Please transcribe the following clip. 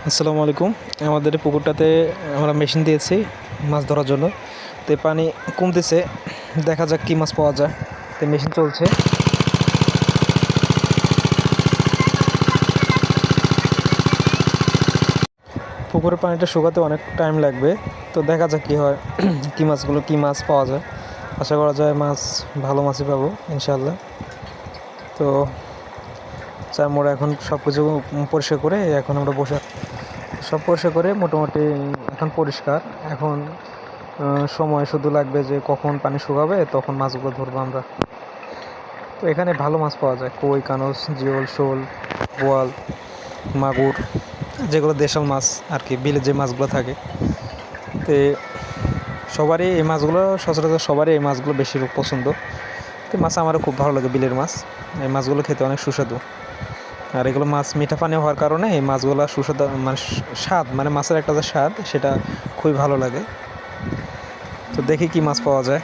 আসসালামু আলাইকুম। আমাদের এই পুকুরটাতে আমরা মেশিন দিয়েছি মাছ ধরার জন্য। তো পানি কমতেছে, দেখা যাক কী মাছ পাওয়া যায়। তো মেশিন চলছে। পুকুরের পানিটা শুকাতে অনেক টাইম লাগবে, তো দেখা যাক কী হয়। কী মাছ পাওয়া যায়। আশা করা যায় মাছ, ভালো মাছই পাবো ইনশাআল্লাহ। তো আমরা এখন সব কিছু পরিষ্কার করে এখন আমরা সব পরিষ্কার করে মোটামুটি এখন পরিষ্কার। এখন সময় শুধু লাগবে যে কখন পানি শুকাবে তখন মাছগুলো ধরবো আমরা। তো এখানে ভালো মাছ পাওয়া যায়, কই, কানস, জিওল, শোল, বোয়াল, মাগুর, যেগুলো দেশাল মাছ আর কি, বিলে যে মাছগুলো থাকে। তো সবারই এই মাছগুলো বেশি পছন্দ। তো মাছ আমারও খুব ভালো লাগে, বিলের মাছ। এই মাছগুলো খেতে অনেক সুস্বাদু। আর এগুলো মাছ মিঠা পানি হওয়ার কারণে এই মাছগুলো সুস্বাদু, মানে স্বাদ, মানে মাছের একটা যে স্বাদ সেটা খুবই ভালো লাগে। তো দেখি কি মাছ পাওয়া যায়।